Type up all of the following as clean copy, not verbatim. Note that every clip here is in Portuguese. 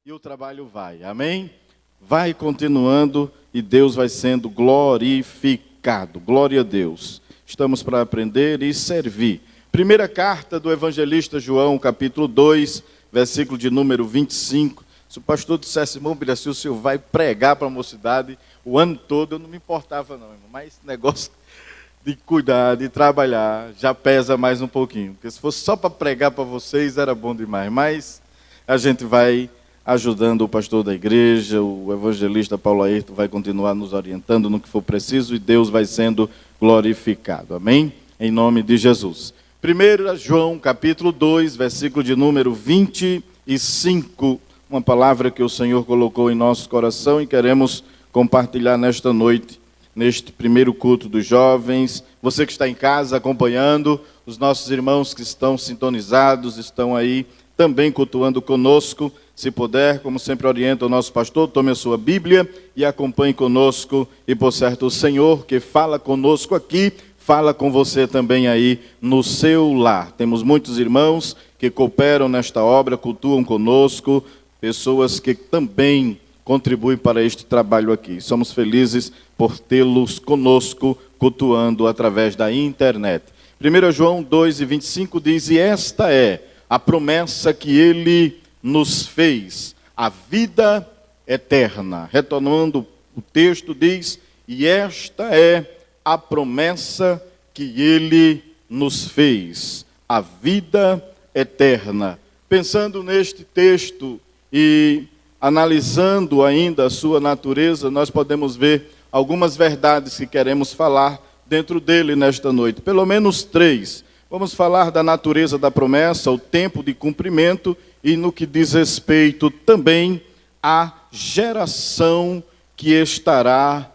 e o trabalho vai, amém? Vai continuando e Deus vai sendo glorificado, glória a Deus. Estamos para aprender e servir. Primeira carta do evangelista João, capítulo 2, versículo de número 25. Se o pastor dissesse, irmão Biraci, o senhor vai pregar para a mocidade o ano todo, eu não me importava não, irmão. Mas esse negócio de cuidar, de trabalhar, já pesa mais um pouquinho. Porque se fosse só para pregar para vocês, era bom demais. Mas a gente vai ajudando o pastor da igreja, o evangelista Paulo Ayrton vai continuar nos orientando no que for preciso e Deus vai sendo glorificado. Amém? Em nome de Jesus. 1 João, capítulo 2, versículo de número 25. Uma palavra que o Senhor colocou em nosso coração e queremos compartilhar nesta noite, neste primeiro culto dos jovens. Você que está em casa acompanhando, os nossos irmãos que estão sintonizados, estão aí também cultuando conosco. Se puder, como sempre orienta o nosso pastor, tome a sua Bíblia e acompanhe conosco. E por certo, o Senhor que fala conosco aqui, fala com você também aí no seu lar. Temos muitos irmãos que cooperam nesta obra, cultuam conosco, pessoas que também contribuem para este trabalho aqui. Somos felizes por tê-los conosco, cultuando através da internet. 1 João 2:25 diz, e esta é a promessa que ele nos fez, a vida eterna. Retornando o texto, diz, e esta é a promessa que ele nos fez, a vida eterna. Pensando neste texto e analisando ainda a sua natureza, nós podemos ver algumas verdades que queremos falar dentro dele nesta noite, pelo menos 3. Vamos falar da natureza da promessa, o tempo de cumprimento e no que diz respeito também à geração que estará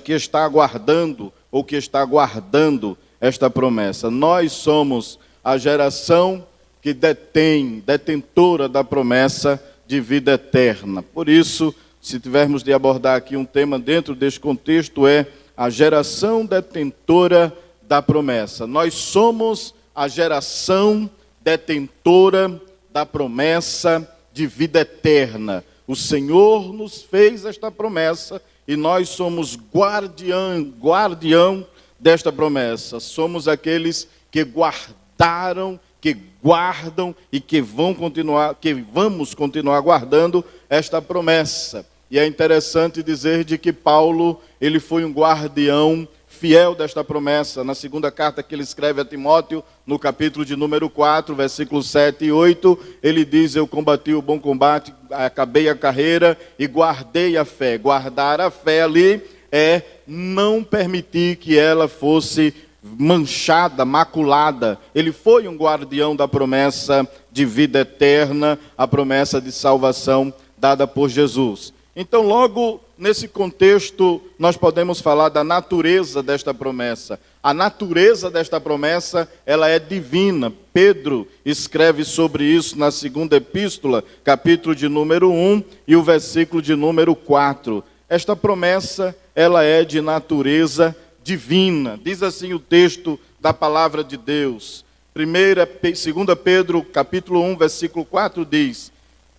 que está aguardando ou que está aguardando esta promessa. Nós somos a geração que detentora da promessa de vida eterna. Por isso, se tivermos de abordar aqui um tema dentro deste contexto, é a geração detentora da promessa. Nós somos a geração detentora da promessa de vida eterna. O Senhor nos fez esta promessa e nós somos guardião desta promessa. Somos aqueles que guardaram, que guardam e que vamos continuar guardando esta promessa. E é interessante dizer de que Paulo, ele foi um guardião fiel desta promessa. Na segunda carta que ele escreve a Timóteo, no capítulo de número 4, versículos 7 e 8, ele diz, eu combati o bom combate, acabei a carreira e guardei a fé. Guardar a fé ali é não permitir que ela fosse manchada, maculada. Ele foi um guardião da promessa de vida eterna, a promessa de salvação dada por Jesus. Então, logo nesse contexto, nós podemos falar da natureza desta promessa. A natureza desta promessa, ela é divina. Pedro escreve sobre isso na segunda epístola, capítulo de número 1 e o versículo de número 4. Esta promessa, ela é de natureza divina. Diz assim o texto da palavra de Deus. 2 Pedro, capítulo 1, versículo 4 diz,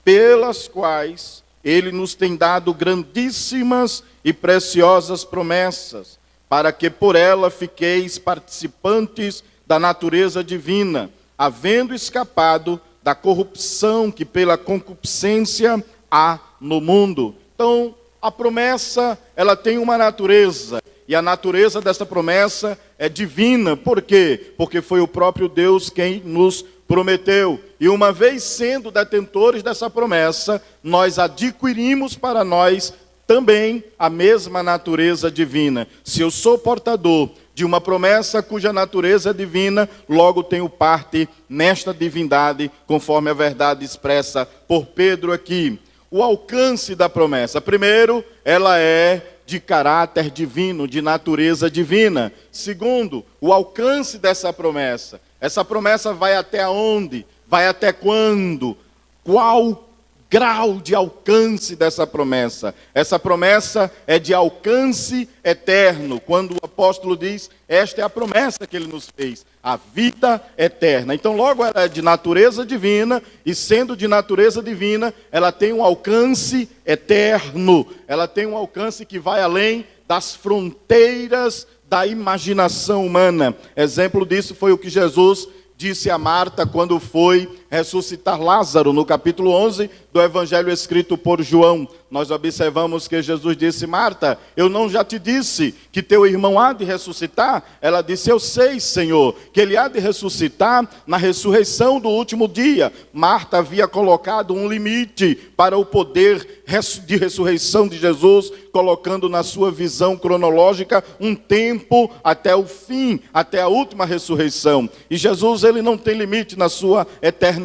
pelas quais ele nos tem dado grandíssimas e preciosas promessas, para que por ela fiqueis participantes da natureza divina, havendo escapado da corrupção que pela concupiscência há no mundo. Então, a promessa, ela tem uma natureza, e a natureza dessa promessa é divina. Por quê? Porque foi o próprio Deus quem nos prometeu. E uma vez sendo detentores dessa promessa, nós adquirimos para nós também a mesma natureza divina. Se eu sou portador de uma promessa cuja natureza é divina, logo tenho parte nesta divindade, conforme a verdade expressa por Pedro aqui. O alcance da promessa. Primeiro, ela é de caráter divino, de natureza divina. Segundo, o alcance dessa promessa. Essa promessa vai até onde? Vai até quando? Qual grau de alcance dessa promessa. Essa promessa é de alcance eterno. Quando o apóstolo diz, esta é a promessa que ele nos fez, a vida eterna. Então logo ela é de natureza divina, e sendo de natureza divina, ela tem um alcance eterno. Ela tem um alcance que vai além das fronteiras da imaginação humana. Exemplo disso foi o que Jesus disse a Marta quando foi ressuscitar Lázaro, no capítulo 11 do Evangelho escrito por João. Nós observamos que Jesus disse, Marta, eu não já te disse que teu irmão há de ressuscitar? Ela disse, eu sei, Senhor, que ele há de ressuscitar na ressurreição do último dia. Marta havia colocado um limite para o poder de ressurreição de Jesus, colocando na sua visão cronológica um tempo até o fim, até a última ressurreição. E Jesus, ele não tem limite na sua eternidade.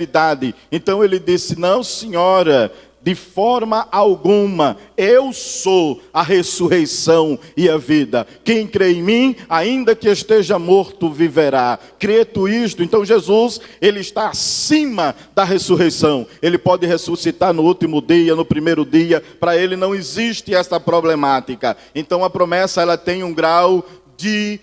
Então ele disse, não, senhora, de forma alguma, eu sou a ressurreição e a vida. Quem crê em mim, ainda que esteja morto, viverá. Crê tu isto? Então Jesus, ele está acima da ressurreição. Ele pode ressuscitar no último dia, no primeiro dia. Para ele não existe esta problemática. Então a promessa, ela tem um grau de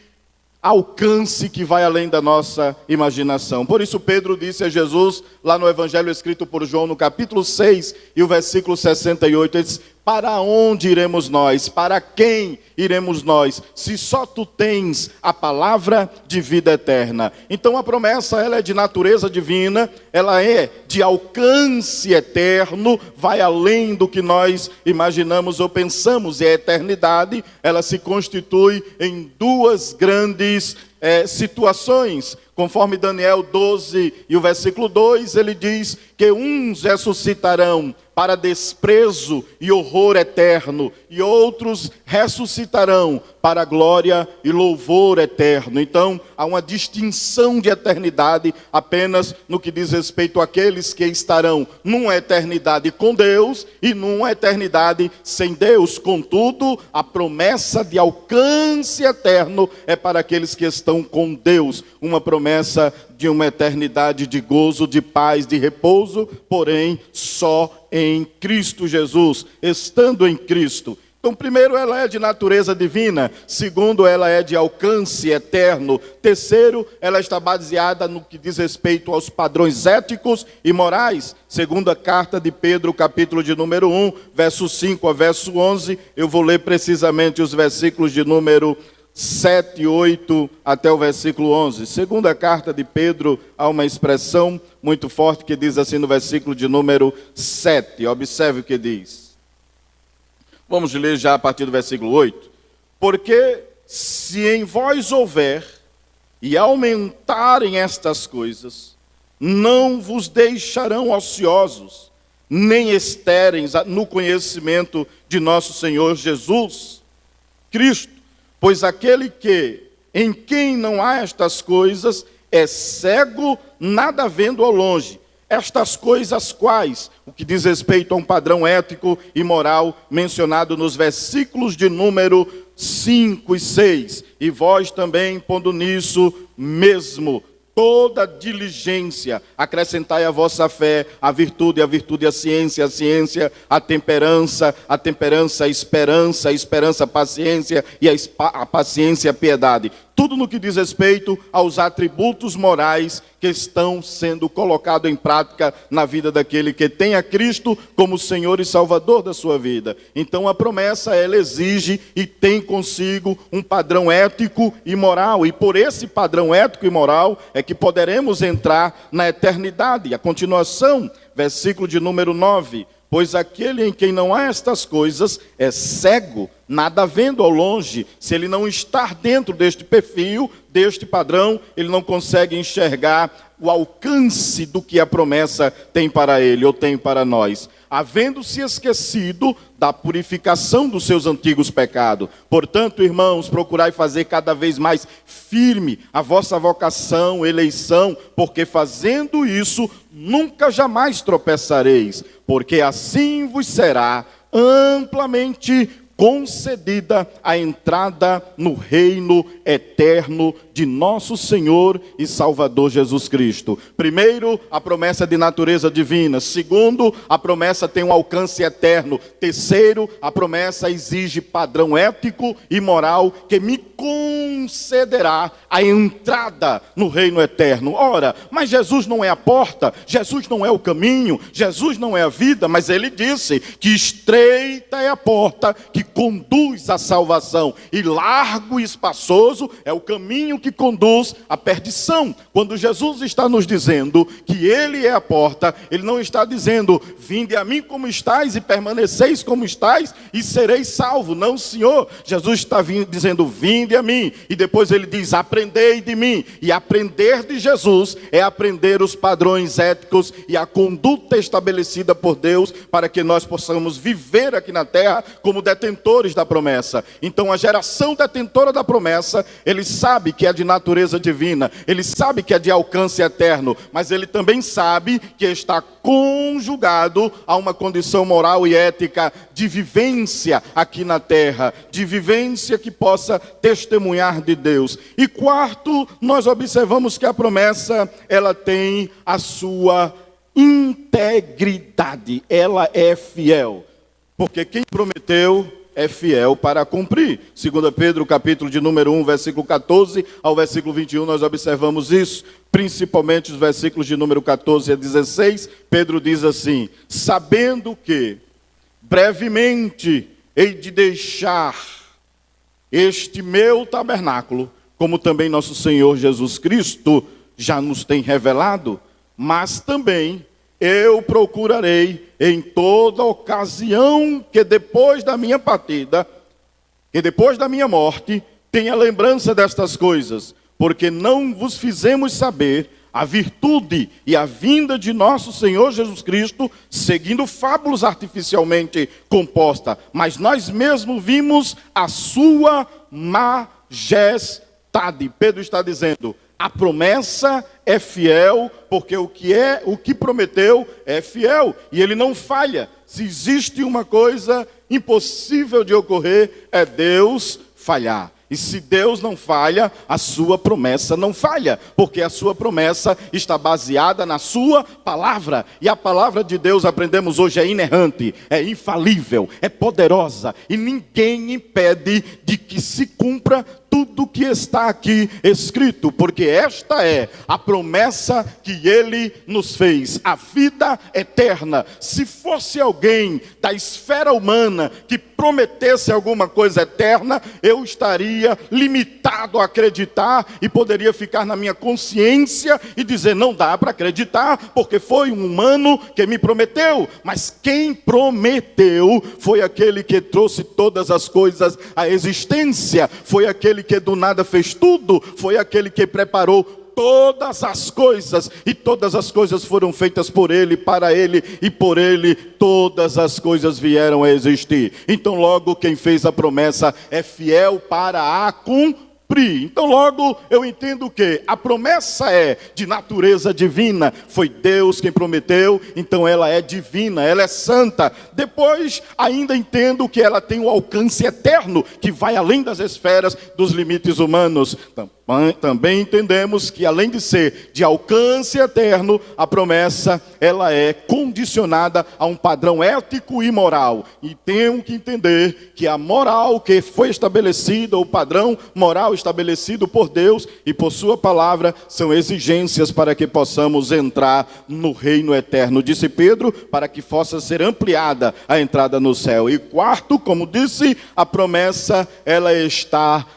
alcance que vai além da nossa imaginação. Por isso Pedro disse a Jesus, lá no Evangelho escrito por João, no capítulo 6, e o versículo 68, ele diz, para onde iremos nós? Para quem iremos nós? Se só tu tens a palavra de vida eterna. Então a promessa, ela é de natureza divina, ela é de alcance eterno, vai além do que nós imaginamos ou pensamos. E a eternidade, ela se constitui em duas grandes situações. Conforme Daniel 12 e o versículo 2, ele diz que uns ressuscitarão para desprezo e horror eterno, e outros ressuscitarão para glória e louvor eterno. Então, há uma distinção de eternidade apenas no que diz respeito àqueles que estarão numa eternidade com Deus e numa eternidade sem Deus. Contudo, a promessa de alcance eterno é para aqueles que estão com Deus, uma promessa de uma eternidade de gozo, de paz, de repouso, porém só em Cristo Jesus, estando em Cristo. Então, primeiro, ela é de natureza divina. Segundo, ela é de alcance eterno. Terceiro, ela está baseada no que diz respeito aos padrões éticos e morais. Segunda carta de Pedro, capítulo de número 1, verso 5 a verso 11. Eu vou ler precisamente os versículos de número 7, 8 até o versículo 11. Segunda carta de Pedro, há uma expressão muito forte que diz assim no versículo de número 7. Observe o que diz. Vamos ler já a partir do versículo 8. Porque se em vós houver e aumentarem estas coisas, não vos deixarão ociosos, nem estéreis no conhecimento de nosso Senhor Jesus Cristo. Pois aquele em quem não há estas coisas é cego, nada vendo ao longe. Estas coisas quais? O que diz respeito a um padrão ético e moral mencionado nos versículos de número 5 e 6. E vós também, pondo nisso mesmo toda diligência, acrescentai à vossa fé a virtude a ciência a temperança a esperança, a esperança a paciência, e a paciência a piedade. Tudo no que diz respeito aos atributos morais que estão sendo colocados em prática na vida daquele que tem a Cristo como Senhor e Salvador da sua vida. Então a promessa, ela exige e tem consigo um padrão ético e moral. E por esse padrão ético e moral é que poderemos entrar na eternidade. A continuação, versículo de número 9. Pois aquele em quem não há estas coisas é cego, nada vendo ao longe. Se ele não estar dentro deste perfil, deste padrão, ele não consegue enxergar o alcance do que a promessa tem para ele ou tem para nós. Havendo-se esquecido da purificação dos seus antigos pecados. Portanto, irmãos, procurai fazer cada vez mais firme a vossa vocação, eleição, porque fazendo isso, nunca jamais tropeçareis, porque assim vos será amplamente concedida a entrada no reino eterno de nosso Senhor e Salvador Jesus Cristo. Primeiro, a promessa de natureza divina. Segundo, a promessa tem um alcance eterno. Terceiro, a promessa exige padrão ético e moral que me concederá a entrada no reino eterno. Ora, mas Jesus não é a porta, Jesus não é o caminho, Jesus não é a vida, mas ele disse que estreita é a porta que conduz à salvação e largo e espaçoso é o caminho que conduz à perdição. Quando Jesus está nos dizendo que ele é a porta, ele não está dizendo: vinde a mim como estáis e permaneceis como estáis e sereis salvos. Não, Senhor. Jesus está dizendo: vinde a mim. E depois ele diz: aprendei de mim. E aprender de Jesus é aprender os padrões éticos e a conduta estabelecida por Deus para que nós possamos viver aqui na terra como detentores da promessa. Então a geração detentora da promessa, ele sabe que é de natureza divina, ele sabe que é de alcance eterno, mas ele também sabe que está conjugado a uma condição moral e ética de vivência aqui na terra, de vivência que possa testemunhar de Deus. E quarto, nós observamos que a promessa, ela tem a sua integridade, ela é fiel, porque quem prometeu é fiel para cumprir. 2 Pedro, capítulo de número 1, versículo 14 ao versículo 21, nós observamos isso, principalmente os versículos de número 14 a 16, Pedro diz assim: sabendo que brevemente hei de deixar este meu tabernáculo, como também nosso Senhor Jesus Cristo já nos tem revelado, mas também eu procurarei em toda ocasião que depois da minha partida, que depois da minha morte, tenha lembrança destas coisas, porque não vos fizemos saber a virtude e a vinda de nosso Senhor Jesus Cristo, seguindo fábulas artificialmente compostas, mas nós mesmos vimos a sua majestade. Pedro está dizendo: a promessa é fiel, porque o que prometeu é fiel, e ele não falha. Se existe uma coisa impossível de ocorrer, é Deus falhar. E se Deus não falha, a sua promessa não falha, porque a sua promessa está baseada na sua palavra. E a palavra de Deus, aprendemos hoje, é inerrante, é infalível, é poderosa, e ninguém impede de que se cumpra tudo que está aqui escrito, porque esta é a promessa que ele nos fez, a vida eterna. Se fosse alguém da esfera humana que prometesse alguma coisa eterna, eu estaria limitado a acreditar e poderia ficar na minha consciência e dizer: não dá para acreditar, porque foi um humano que me prometeu. Mas quem prometeu foi aquele que trouxe todas as coisas à existência, foi aquele que do nada fez tudo, foi aquele que preparou todas as coisas, e todas as coisas foram feitas por ele, para ele, e por ele todas as coisas vieram a existir. Então logo quem fez a promessa é fiel para a cumprir. Então logo eu entendo que a promessa é de natureza divina, foi Deus quem prometeu, então ela é divina, ela é santa. Depois ainda entendo que ela tem um alcance eterno, que vai além das esferas dos limites humanos. Também entendemos que além de ser de alcance eterno, a promessa ela é condicionada a um padrão ético e moral. E temos que entender que a moral que foi estabelecida, o padrão moral estabelecido por Deus e por sua palavra, são exigências para que possamos entrar no reino eterno. Disse Pedro, para que possa ser ampliada a entrada no céu. E quarto, como disse, a promessa ela está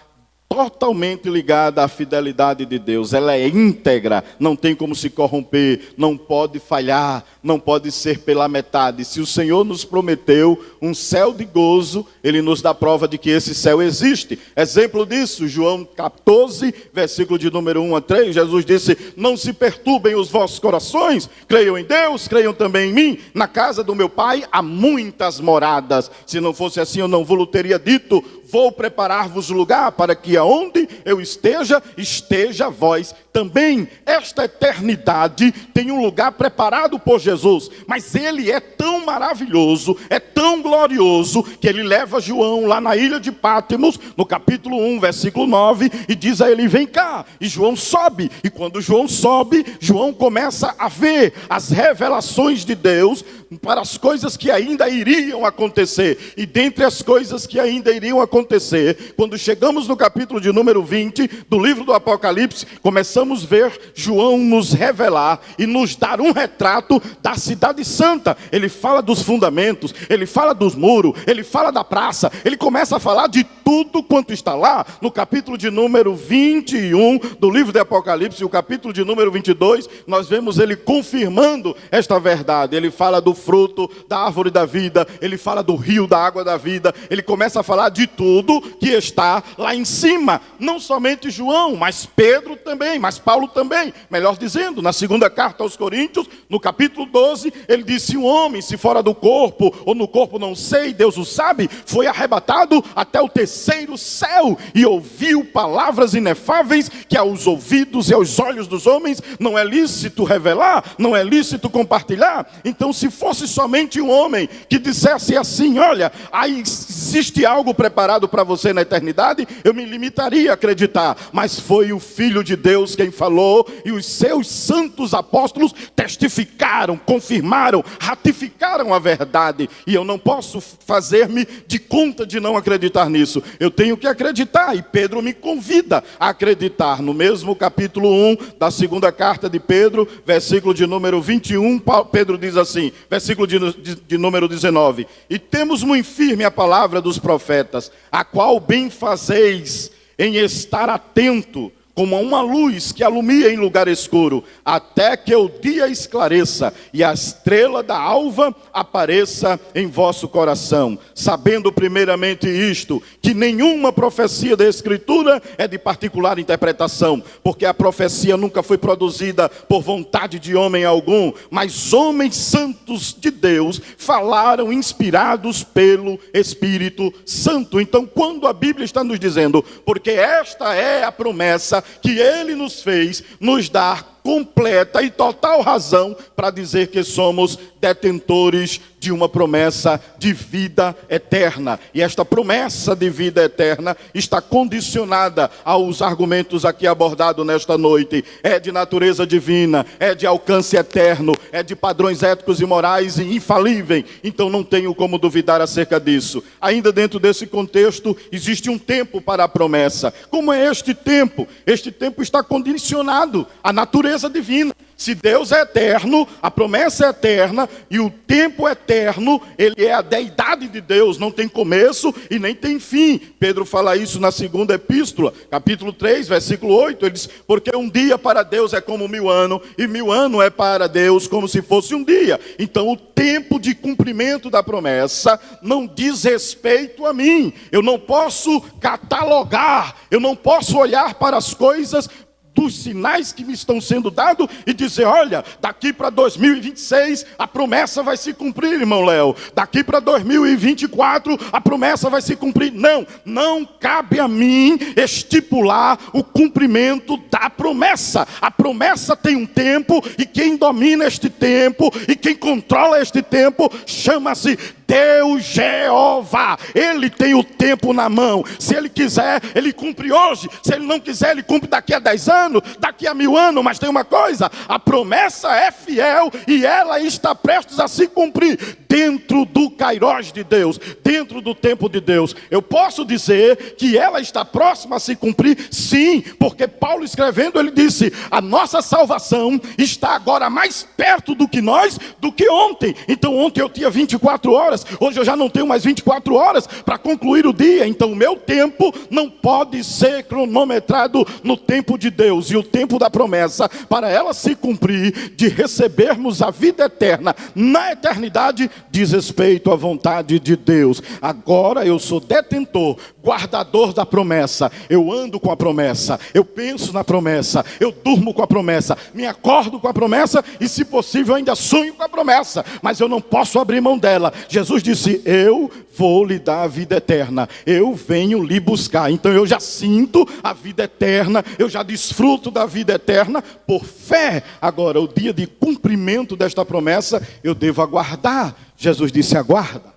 totalmente ligada à fidelidade de Deus, ela é íntegra, não tem como se corromper, não pode falhar, não pode ser pela metade. Se o Senhor nos prometeu um céu de gozo, Ele nos dá prova de que esse céu existe. Exemplo disso, João 14, versículo de número 1 a 3, Jesus disse: não se perturbem os vossos corações, creiam em Deus, creiam também em mim, na casa do meu Pai há muitas moradas, se não fosse assim eu não vos teria dito, vou preparar-vos lugar para que aonde eu esteja, esteja vós também. Esta eternidade tem um lugar preparado por Jesus, mas ele é tão maravilhoso, é tão glorioso, que ele leva João lá na ilha de Pátimos, no capítulo 1, versículo 9, e diz a ele: vem cá. E João sobe, e quando João sobe, João começa a ver as revelações de Deus para as coisas que ainda iriam acontecer. E dentre as coisas que ainda iriam acontecer, quando chegamos no capítulo de número 20 do livro do Apocalipse, começamos a ver João nos revelar e nos dar um retrato da cidade santa. Ele fala dos fundamentos, ele fala dos muros, ele fala da praça, ele começa a falar de tudo quanto está lá no capítulo de número 21 do livro do Apocalipse. E o capítulo de número 22, nós vemos ele confirmando esta verdade. Ele fala do fruto da árvore da vida, ele fala do rio da água da vida, ele começa a falar de tudo que está lá em cima. Não somente João, mas Pedro também, mas Paulo também. Melhor dizendo, na segunda carta aos Coríntios, no capítulo 12, ele disse: um homem, se fora do corpo, ou no corpo não sei, Deus o sabe, foi arrebatado até o terceiro céu, e ouviu palavras inefáveis, que aos ouvidos e aos olhos dos homens não é lícito revelar, não é lícito compartilhar. Então, se fosse somente um homem que dissesse assim: olha, aí existe algo preparado para você na eternidade, eu me limitaria a acreditar. Mas foi o Filho de Deus quem falou, e os seus santos apóstolos testificaram, confirmaram, ratificaram a verdade. E eu não posso fazer-me de conta de não acreditar nisso. Eu tenho que acreditar, e Pedro me convida a acreditar. No mesmo capítulo 1 da segunda carta de Pedro, versículo de número 21, Pedro diz assim, versículo de número 19: e temos muito firme a palavra dos profetas, a qual bem fazeis em estar atento, como uma luz que alumia em lugar escuro, até que o dia esclareça e a estrela da alva apareça em vosso coração, sabendo primeiramente isto, que nenhuma profecia da Escritura é de particular interpretação, porque a profecia nunca foi produzida por vontade de homem algum, mas homens santos de Deus falaram inspirados pelo Espírito Santo. Então, quando a Bíblia está nos dizendo, porque esta é a promessa que ele nos fez, nos dar completa e total razão para dizer que somos detentores de uma promessa de vida eterna. E esta promessa de vida eterna está condicionada aos argumentos aqui abordados nesta noite. É de natureza divina, é de alcance eterno, é de padrões éticos e morais e infalíveis. Então não tenho como duvidar acerca disso. Ainda dentro desse contexto, existe um tempo para a promessa. Como é este tempo? Este tempo está condicionado à natureza divina. Se Deus é eterno, a promessa é eterna e o tempo eterno, ele é a deidade de Deus, não tem começo e nem tem fim. Pedro fala isso na segunda epístola, capítulo 3, versículo 8, ele diz: porque um dia para Deus é como 1000 anos, e 1000 anos é para Deus como se fosse um dia. Então o tempo de cumprimento da promessa não diz respeito a mim. Eu não posso catalogar, eu não posso olhar para as coisas dos sinais que me estão sendo dados e dizer: olha, daqui para 2026 a promessa vai se cumprir, irmão Léo. Daqui para 2024 a promessa vai se cumprir. Não, não cabe a mim estipular o cumprimento da promessa. A promessa tem um tempo, e quem domina este tempo e quem controla este tempo chama-se Deus Jeová. Ele tem o tempo na mão. Se ele quiser, ele cumpre hoje. Se ele não quiser, ele cumpre daqui a 10 anos, daqui a 1000 anos. Mas tem uma coisa: a promessa é fiel e ela está prestes a se cumprir dentro do kairós de Deus, dentro do tempo de Deus. Eu posso dizer que ela está próxima a se cumprir? Sim, porque Paulo escrevendo, ele disse: a nossa salvação está agora mais perto do que nós, do que ontem. Então ontem eu tinha 24 horas, hoje eu já não tenho mais 24 horas para concluir o dia. Então o meu tempo não pode ser cronometrado no tempo de Deus. E o tempo da promessa, para ela se cumprir, de recebermos a vida eterna na eternidade, diz respeito à vontade vontade de Deus. Agora eu sou detentor, guardador da promessa. Eu ando com a promessa, eu penso na promessa, eu durmo com a promessa, me acordo com a promessa e, se possível, ainda sonho com a promessa. Mas eu não posso abrir mão dela. Jesus disse: eu vou lhe dar a vida eterna, eu venho lhe buscar. Então eu já sinto a vida eterna, eu já desfruto da vida eterna por fé. Agora, o dia de cumprimento desta promessa, eu devo aguardar. Jesus disse: aguarda,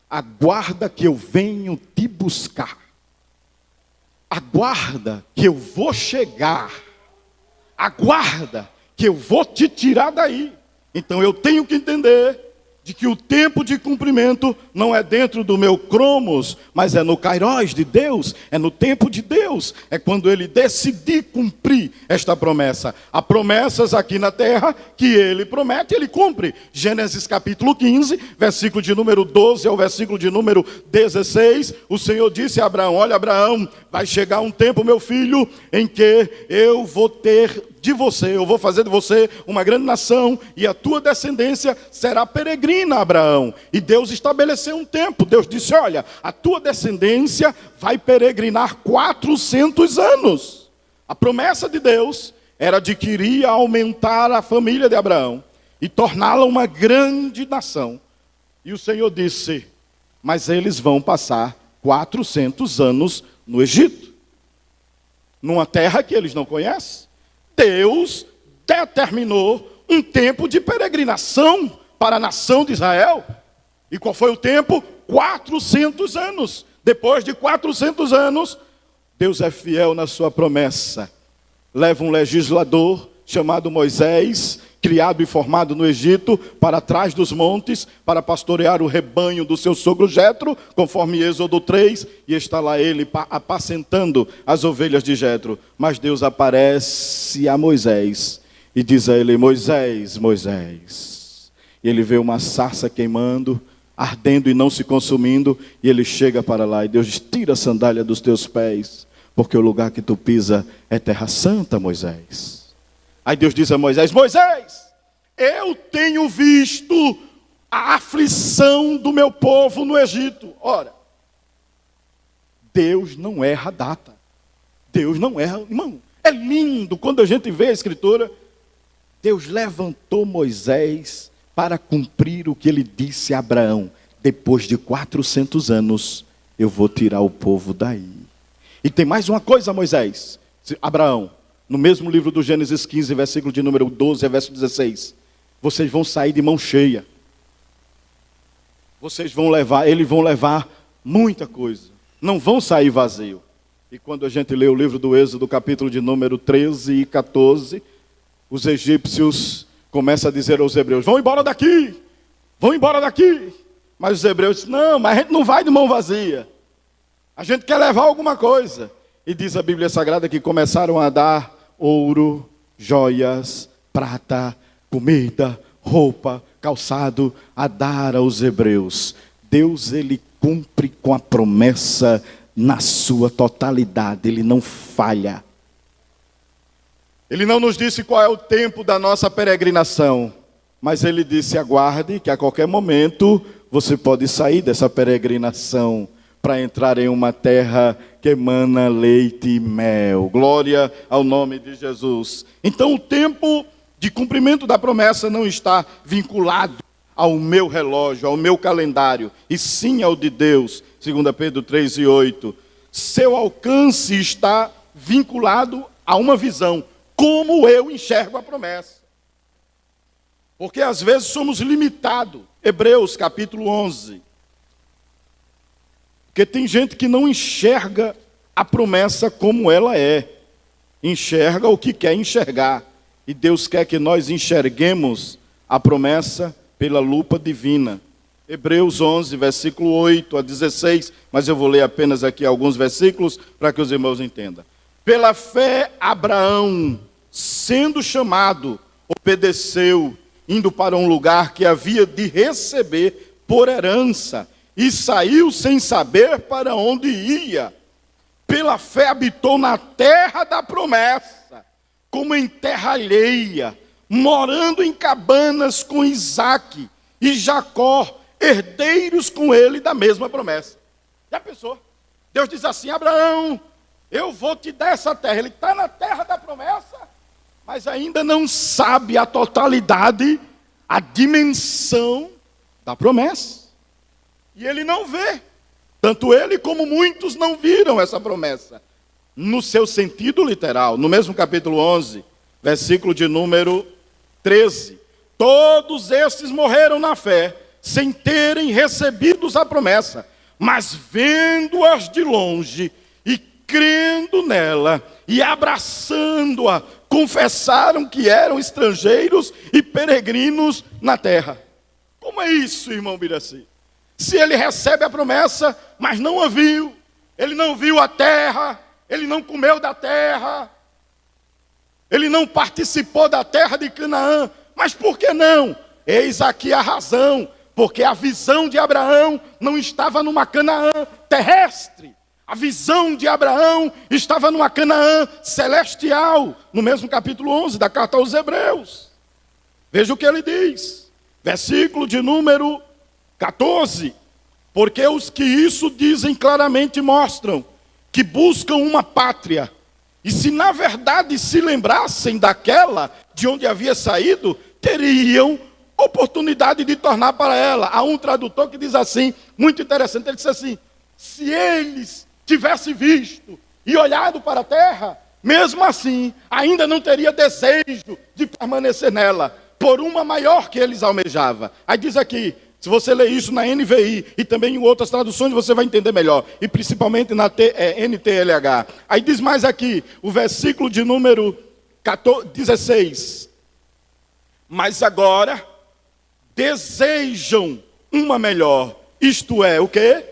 aguarda que eu venho te buscar, aguarda que eu vou chegar, aguarda que eu vou te tirar daí. Então eu tenho que entender de que o tempo de cumprimento não é dentro do meu cromos, mas é no kairos de Deus, é no tempo de Deus, é quando Ele decidir cumprir esta promessa. Há promessas aqui na terra que Ele promete, Ele cumpre. Gênesis capítulo 15, versículo de número 12 ao versículo de número 16, o Senhor disse a Abraão: olha, Abraão, vai chegar um tempo, meu filho, em que eu vou ter de você, eu vou fazer de você uma grande nação, e a tua descendência será peregrina, Abraão. E Deus estabeleceu um tempo. Deus disse: olha, a tua descendência vai peregrinar 400 anos. A promessa de Deus era de que iria aumentar a família de Abraão e torná-la uma grande nação. E o Senhor disse: mas eles vão passar 400 anos no Egito, numa terra que eles não conhecem. Deus determinou um tempo de peregrinação para a nação de Israel. E qual foi o tempo? 400 anos. Depois de 400 anos, Deus é fiel na sua promessa. Leva um legislador chamado Moisés, criado e formado no Egito, para trás dos montes, para pastorear o rebanho do seu sogro Jetro, conforme Êxodo 3, e está lá ele apacentando as ovelhas de Jetro. Mas Deus aparece a Moisés e diz a ele: Moisés, Moisés. E ele vê uma sarça queimando, ardendo e não se consumindo, e ele chega para lá e Deus diz: tira a sandália dos teus pés, porque o lugar que tu pisa é terra santa, Moisés. Aí Deus diz a Moisés: Moisés, eu tenho visto a aflição do meu povo no Egito. Ora, Deus não erra a data. Deus não erra. Irmão, é lindo quando a gente vê a Escritura. Deus levantou Moisés para cumprir o que ele disse a Abraão: depois de 400 anos, eu vou tirar o povo daí. E tem mais uma coisa, Moisés, Abraão. No mesmo livro do Gênesis 15, versículo de número 12 a verso 16. Vocês vão sair de mão cheia. Eles vão levar muita coisa. Não vão sair vazio. E quando a gente lê o livro do Êxodo, capítulo de número 13 e 14, os egípcios começam a dizer aos hebreus: vão embora daqui, vão embora daqui. Mas os hebreus dizem: não, mas a gente não vai de mão vazia. A gente quer levar alguma coisa. E diz a Bíblia Sagrada que começaram a dar ouro, joias, prata, comida, roupa, calçado, a dar aos hebreus. Deus, ele cumpre com a promessa na sua totalidade, ele não falha. Ele não nos disse qual é o tempo da nossa peregrinação, mas ele disse: aguarde, que a qualquer momento você pode sair dessa peregrinação para entrar em uma terra que emana leite e mel. Glória ao nome de Jesus. Então o tempo de cumprimento da promessa não está vinculado ao meu relógio, ao meu calendário, e sim ao de Deus. 2 Pedro 3 e 8. Seu alcance está vinculado a uma visão. Como eu enxergo a promessa. Porque às vezes somos limitados. Hebreus capítulo 11. Porque tem gente que não enxerga a promessa como ela é. Enxerga o que quer enxergar. E Deus quer que nós enxerguemos a promessa pela lupa divina. Hebreus 11, versículo 8 a 16. Mas eu vou ler apenas aqui alguns versículos para que os irmãos entendam. Pela fé, Abraão, sendo chamado, obedeceu, indo para um lugar que havia de receber por herança. E saiu sem saber para onde ia. Pela fé habitou na terra da promessa, como em terra alheia, morando em cabanas com Isaque e Jacó, herdeiros com ele da mesma promessa. Já pensou? Deus diz assim: Abraão, eu vou te dar essa terra. Ele está na terra da promessa, mas ainda não sabe a totalidade, a dimensão da promessa. E ele não vê. Tanto ele como muitos não viram essa promessa. No seu sentido literal, no mesmo capítulo 11, versículo de número 13. Todos esses morreram na fé, sem terem recebido a promessa, mas vendo-as de longe e crendo nela e abraçando-a, confessaram que eram estrangeiros e peregrinos na terra. Como é isso, irmão Biraci? Se ele recebe a promessa, mas não a viu, ele não viu a terra, ele não comeu da terra, ele não participou da terra de Canaã, mas por que não? Eis aqui a razão, porque a visão de Abraão não estava numa Canaã terrestre, a visão de Abraão estava numa Canaã celestial, no mesmo capítulo 11 da carta aos Hebreus. Veja o que ele diz, versículo de número 14, porque os que isso dizem claramente mostram que buscam uma pátria, e se na verdade se lembrassem daquela de onde havia saído, teriam oportunidade de tornar para ela. Há um tradutor que diz assim, muito interessante, ele diz assim: se eles tivessem visto e olhado para a terra, mesmo assim, ainda não teria desejo de permanecer nela, por uma maior que eles almejavam. Aí diz aqui, se você ler isso na NVI e também em outras traduções, você vai entender melhor. E principalmente na NTLH. Aí diz mais aqui, o versículo de número 16. Mas agora desejam uma melhor. Isto é, o quê?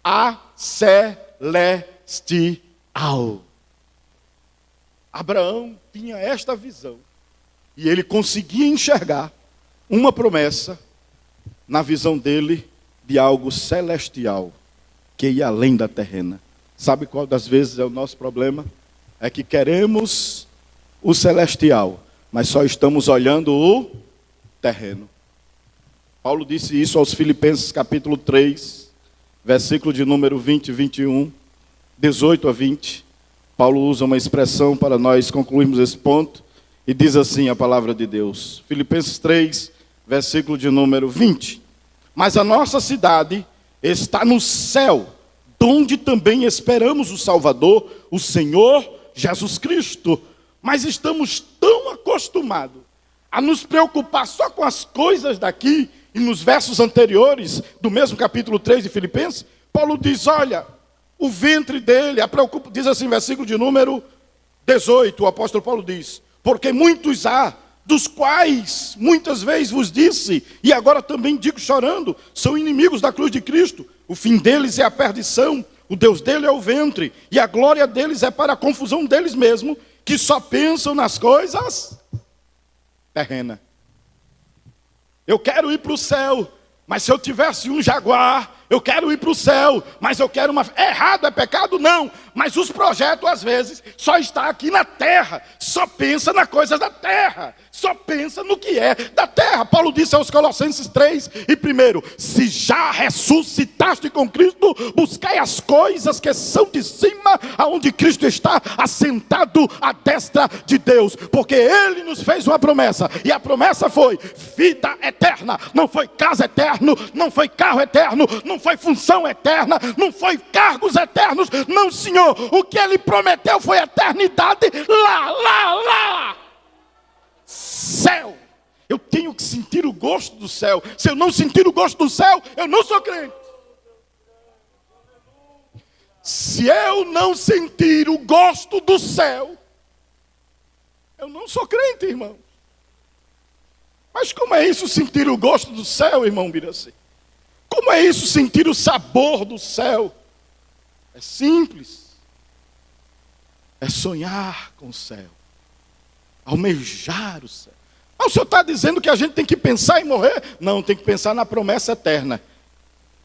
A celestial. Abraão tinha esta visão. E ele conseguia enxergar uma promessa na visão dele de algo celestial, que ia além da terrena. Sabe qual das vezes é o nosso problema? É que queremos o celestial, mas só estamos olhando o terreno. Paulo disse isso aos Filipenses capítulo 3, versículo de número 20 e 21, 18 a 20. Paulo usa uma expressão para nós concluirmos esse ponto, e diz assim a palavra de Deus. Filipenses 3, versículo de número 20. Mas a nossa cidade está no céu, donde também esperamos o Salvador, o Senhor Jesus Cristo. Mas estamos tão acostumados a nos preocupar só com as coisas daqui, e nos versos anteriores, do mesmo capítulo 3 de Filipenses, Paulo diz, olha, o ventre dele, diz assim, versículo de número 18, o apóstolo Paulo diz, porque muitos há, dos quais muitas vezes vos disse, e agora também digo chorando, são inimigos da cruz de Cristo. O fim deles é a perdição, o Deus dele é o ventre, e a glória deles é para a confusão deles mesmos, que só pensam nas coisas terrenas. Eu quero ir para o céu, mas se eu tivesse um jaguar, eu quero ir para o céu, mas eu quero uma... É errado, é pecado? Não. Mas os projetos, às vezes, só está aqui na terra. Só pensa na coisa da terra. Só pensa no que é da terra. Paulo disse aos Colossenses 3, e primeiro, se já ressuscitaste com Cristo, buscai as coisas que são de cima, aonde Cristo está assentado à destra de Deus. Porque Ele nos fez uma promessa, e a promessa foi vida eterna. Não foi casa eterna, não foi carro eterno, não foi função eterna, não foi cargos eternos, não, Senhor. O que Ele prometeu foi eternidade lá. Céu. Eu tenho que sentir o gosto do céu. Se eu não sentir o gosto do céu, eu não sou crente. Se eu não sentir o gosto do céu, eu não sou crente, irmão. Mas como é isso sentir o gosto do céu, irmão Biraci? Como é isso sentir o sabor do céu? É simples. É sonhar com o céu. Almejar o céu. Mas o senhor está dizendo que a gente tem que pensar em morrer? Não, tem que pensar na promessa eterna.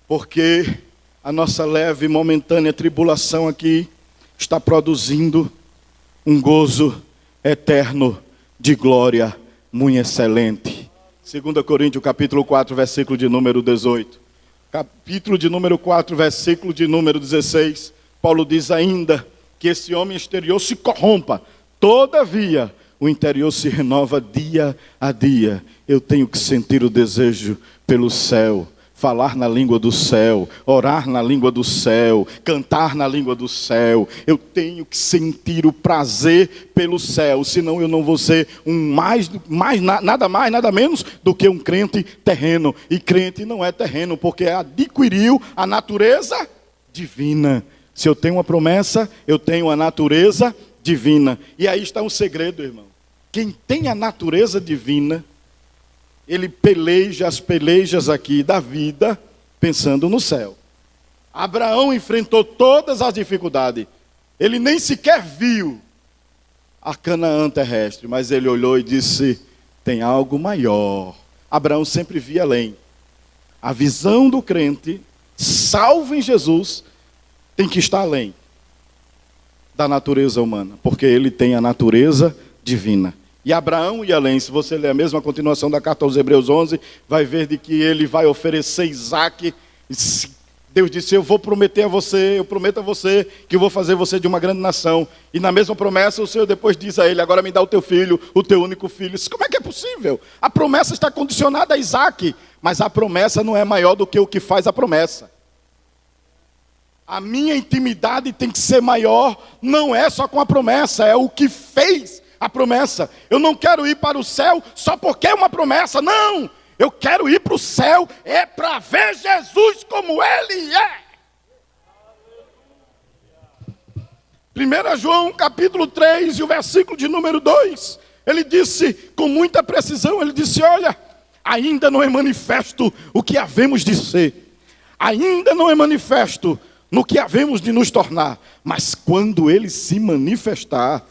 Porque a nossa leve e momentânea tribulação aqui está produzindo um gozo eterno de glória muito excelente. 2 Coríntios capítulo 4, versículo de número 18. Capítulo de número 4, versículo de número 16. Paulo diz ainda que esse homem exterior se corrompa, todavia o interior se renova dia a dia. Eu tenho que sentir o desejo pelo céu, falar na língua do céu, orar na língua do céu, cantar na língua do céu. Eu tenho que sentir o prazer pelo céu, senão eu não vou ser nada mais, nada menos do que um crente terreno. E crente não é terreno, porque adquiriu a natureza divina. Se eu tenho uma promessa, eu tenho a natureza divina. E aí está um segredo, irmão. Quem tem a natureza divina, ele peleja as pelejas aqui da vida, pensando no céu. Abraão enfrentou todas as dificuldades. Ele nem sequer viu a Canaã terrestre, mas ele olhou e disse, tem algo maior. Abraão sempre via além. A visão do crente, salvo em Jesus, tem que estar além da natureza humana, porque ele tem a natureza divina. E Abraão ia além. Se você ler a mesma continuação da carta aos Hebreus 11, vai ver de que ele vai oferecer Isaac. Deus disse, eu vou prometer a você, eu prometo a você que eu vou fazer você de uma grande nação. E na mesma promessa o Senhor depois diz a ele, agora me dá o teu filho, o teu único filho. Como é que é possível? A promessa está condicionada a Isaac, mas a promessa não é maior do que o que faz a promessa. A minha intimidade tem que ser maior, não é só com a promessa, é o que fez a promessa. Eu não quero ir para o céu só porque é uma promessa, não. Eu quero ir para o céu, é para ver Jesus como Ele é. 1 João capítulo 3 e o versículo de número 2. Ele disse com muita precisão, ele disse, olha, ainda não é manifesto o que havemos de ser. Ainda não é manifesto no que havemos de nos tornar. Mas quando Ele se manifestar,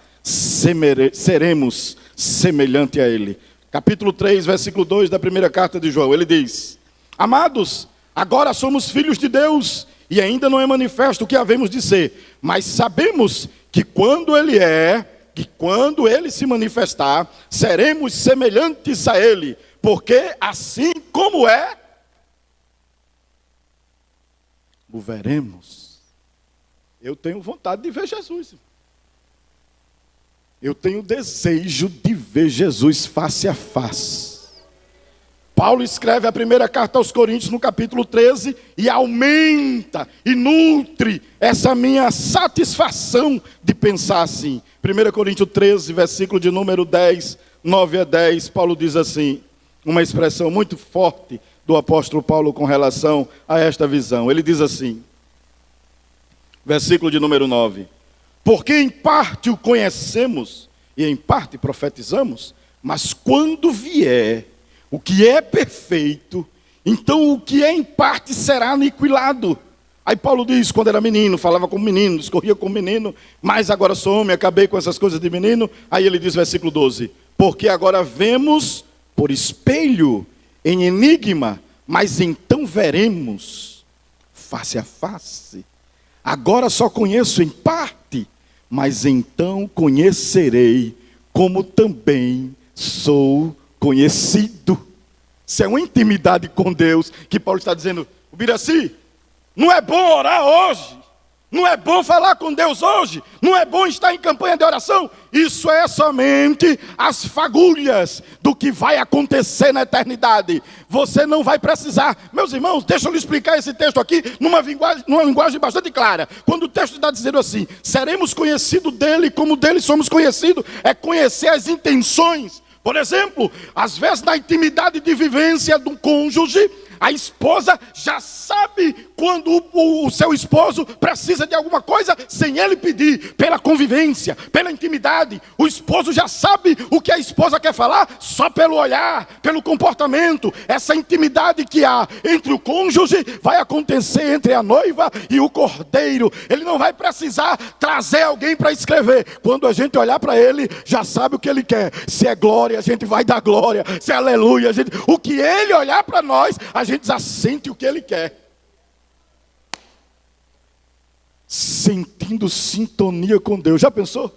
seremos semelhante a Ele. Capítulo 3, versículo 2 da primeira carta de João, ele diz, amados, agora somos filhos de Deus, e ainda não é manifesto o que havemos de ser, mas sabemos que quando Ele se manifestar, seremos semelhantes a Ele, porque assim como é, o veremos. Eu tenho vontade de ver Jesus. Eu tenho desejo de ver Jesus face a face. Paulo escreve a primeira carta aos Coríntios no capítulo 13 e aumenta e nutre essa minha satisfação de pensar assim. 1 Coríntios 13, versículo de número 10, 9 a 10, Paulo diz assim, uma expressão muito forte do apóstolo Paulo com relação a esta visão. Ele diz assim, versículo de número 9, porque em parte o conhecemos e em parte profetizamos, mas quando vier o que é perfeito, então o que é em parte será aniquilado. Aí Paulo diz, quando era menino, falava como menino, discorria como menino, mas agora sou homem, acabei com essas coisas de menino. Aí ele diz, versículo 12, porque agora vemos por espelho, em enigma, mas então veremos face a face. Agora só conheço em parte, mas então conhecerei como também sou conhecido. Isso é uma intimidade com Deus que Paulo está dizendo, Ubiraci, não é bom orar hoje, não é bom falar com Deus hoje, não é bom estar em campanha de oração. Isso é somente as fagulhas do que vai acontecer na eternidade. Você não vai precisar. Meus irmãos, deixa eu lhe explicar esse texto aqui numa linguagem bastante clara. Quando o texto está dizendo assim, seremos conhecidos dele como dele somos conhecidos, é conhecer as intenções. Por exemplo, às vezes na intimidade de vivência do cônjuge, a esposa já sabe quando o seu esposo precisa de alguma coisa sem ele pedir, pela convivência, pela intimidade. O esposo já sabe o que a esposa quer falar só pelo olhar, pelo comportamento. Essa intimidade que há entre o cônjuge vai acontecer entre a noiva e o cordeiro. Ele não vai precisar trazer alguém para escrever. Quando a gente olhar para ele, já sabe o que ele quer. Se é glória, a gente vai dar glória. Se é aleluia, o que ele olhar para nós, a gente já sente o que ele quer. Sentindo sintonia com Deus. Já pensou?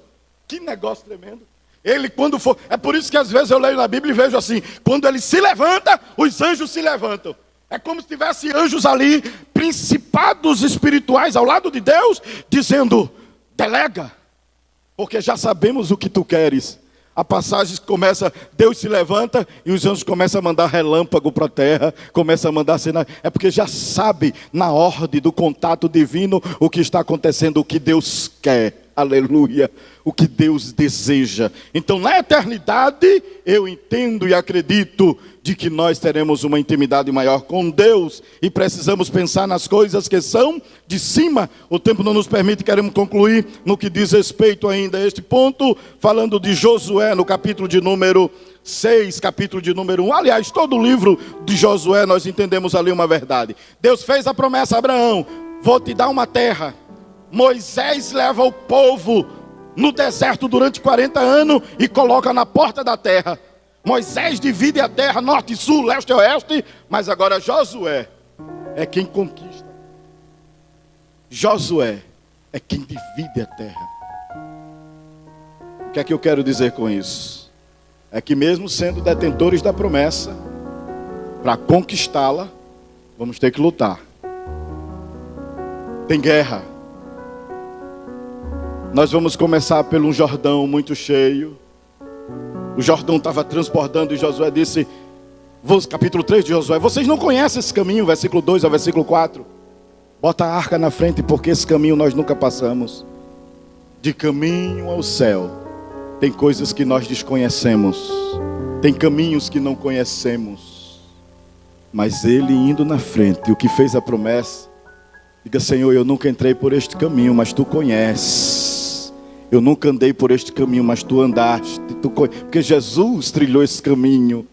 Que negócio tremendo. Ele quando for... É por isso que às vezes eu leio na Bíblia e vejo assim, quando ele se levanta, os anjos se levantam. É como se tivesse anjos ali, principados espirituais ao lado de Deus, dizendo, delega, porque já sabemos o que tu queres. A passagem começa, Deus se levanta e os anjos começam a mandar relâmpago para a terra, começam a mandar sinais. É porque já sabe, na ordem do contato divino, o que está acontecendo, o que Deus quer. Aleluia, o que Deus deseja. Então na eternidade eu entendo e acredito de que nós teremos uma intimidade maior com Deus e precisamos pensar nas coisas que são de cima. O tempo não nos permite, queremos concluir no que diz respeito ainda a este ponto, falando de Josué no capítulo de número 6, capítulo de número 1. Aliás, todo o livro de Josué nós entendemos ali uma verdade. Deus fez a promessa a Abraão, vou te dar uma terra. Moisés leva o povo no deserto durante 40 anos e coloca na porta da terra. Moisés divide a terra, norte e sul, leste e oeste, mas agora Josué é quem conquista. Josué é quem divide a terra. O que é que eu quero dizer com isso? É que mesmo sendo detentores da promessa, para conquistá-la, vamos ter que lutar. Tem guerra. Nós vamos começar por um Jordão muito cheio. O Jordão estava transbordando e Josué disse, capítulo 3 de Josué, vocês não conhecem esse caminho, versículo 2 ao versículo 4. Bota a arca na frente, porque esse caminho nós nunca passamos. De caminho ao céu, tem coisas que nós desconhecemos. Tem caminhos que não conhecemos. Mas ele indo na frente, o que fez a promessa, diga, Senhor, eu nunca entrei por este caminho, mas tu conheces. Eu nunca andei por este caminho, mas tu andaste. Porque Jesus trilhou esse caminho.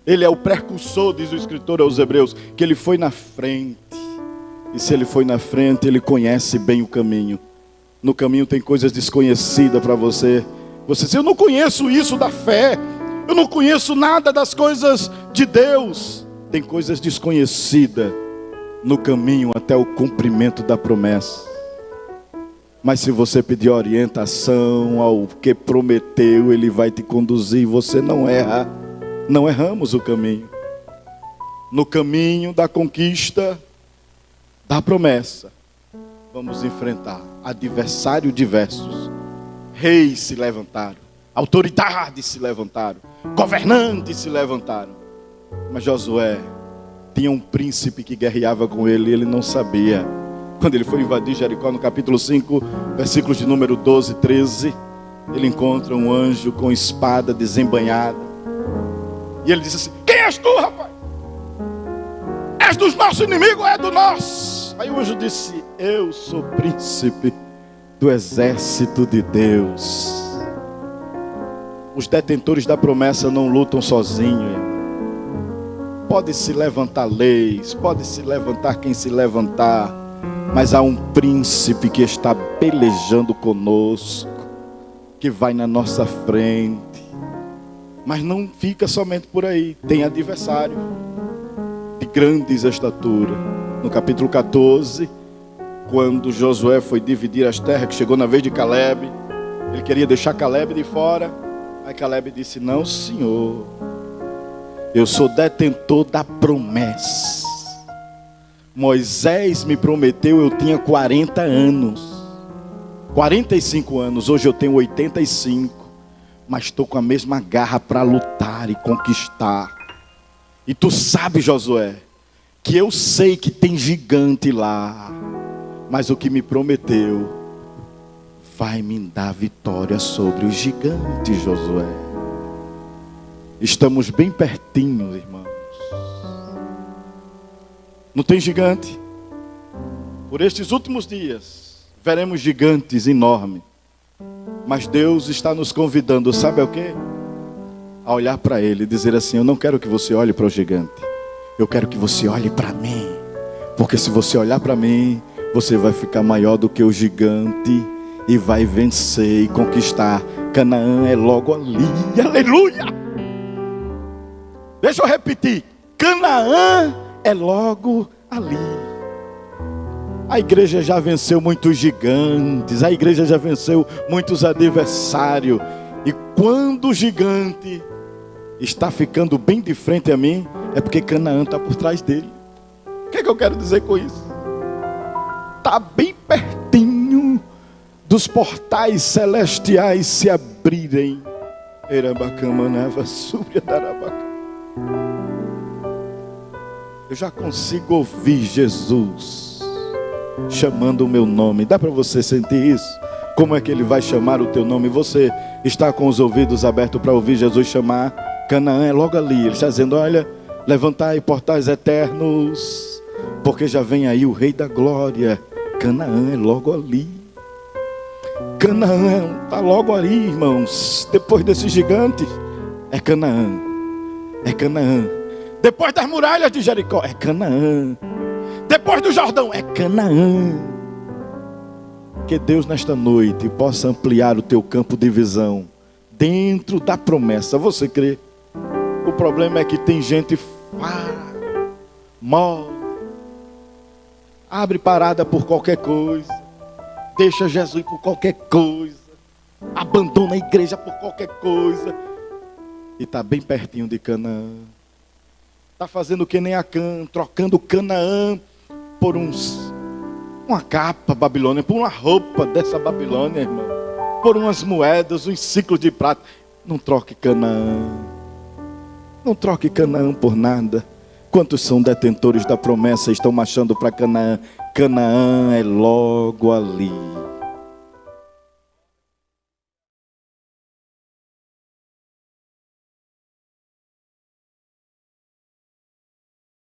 Ele é o precursor, diz o escritor aos Hebreus, que ele foi na frente. E se ele foi na frente, ele conhece bem o caminho. No caminho tem coisas desconhecidas para você. Você diz, eu não conheço isso da fé. Eu não conheço nada das coisas de Deus. Tem coisas desconhecidas no caminho até o cumprimento da promessa. Mas se você pedir orientação ao que prometeu, ele vai te conduzir. Você não erra. Não erramos o caminho. No caminho da conquista, da promessa, vamos enfrentar adversários diversos. Reis se levantaram, autoridades se levantaram, governantes se levantaram. Mas Josué tinha um príncipe que guerreava com ele e ele não sabia. Quando ele foi invadir Jericó, no capítulo 5, versículos de número 12 e 13, ele encontra um anjo com espada desembainhada. E ele diz assim, quem és tu, rapaz? És dos nossos inimigos ou é do nosso? Aí o anjo disse, eu sou príncipe do exército de Deus. Os detentores da promessa não lutam sozinhos. Pode se levantar leis, pode se levantar quem se levantar, mas há um príncipe que está pelejando conosco, que vai na nossa frente. Mas não fica somente por aí, tem adversário de grandes estatura. No capítulo 14, quando Josué foi dividir as terras, que chegou na vez de Caleb, ele queria deixar Caleb de fora. Aí Caleb disse, não senhor, eu sou detentor da promessa. Moisés me prometeu, eu tinha 40 anos, 45 anos, hoje eu tenho 85, mas estou com a mesma garra para lutar e conquistar. E tu sabe, Josué, que eu sei que tem gigante lá, mas o que me prometeu vai me dar vitória sobre os gigantes, Josué. Estamos bem pertinho, irmãos. Não tem gigante? Por estes últimos dias, veremos gigantes enormes. Mas Deus está nos convidando, sabe o quê? A olhar para Ele e dizer assim, eu não quero que você olhe para o gigante. Eu quero que você olhe para mim. Porque se você olhar para mim, você vai ficar maior do que o gigante e vai vencer e conquistar. Canaã é logo ali. Aleluia! Deixa eu repetir. Canaã é logo ali. A igreja já venceu muitos gigantes. A igreja já venceu muitos adversários. E quando o gigante está ficando bem de frente a mim, é porque Canaã está por trás dele. O que é que eu quero dizer com isso? Está bem pertinho dos portais celestiais se abrirem. Eu já consigo ouvir Jesus chamando o meu nome. Dá para você sentir isso? Como é que ele vai chamar o teu nome? Você está com os ouvidos abertos para ouvir Jesus chamar? Canaã é logo ali. Ele está dizendo: olha, levantai portais eternos, porque já vem aí o Rei da Glória. Canaã é logo ali. Canaã está logo ali, irmãos. Depois desses gigantes, é Canaã. É Canaã. Depois das muralhas de Jericó, é Canaã. Depois do Jordão, é Canaã. Que Deus nesta noite possa ampliar o teu campo de visão dentro da promessa. Você crê? O problema é que tem gente mole, abre parada por qualquer coisa, deixa Jesus por qualquer coisa, abandona a igreja por qualquer coisa, e está bem pertinho de Canaã. Está fazendo que nem Acã, trocando Canaã por uma capa babilônia, por uma roupa dessa Babilônia, irmão, por umas moedas, uns ciclos de prata. Não troque Canaã. Não troque Canaã por nada. Quantos são detentores da promessa e estão marchando para Canaã? Canaã é logo ali.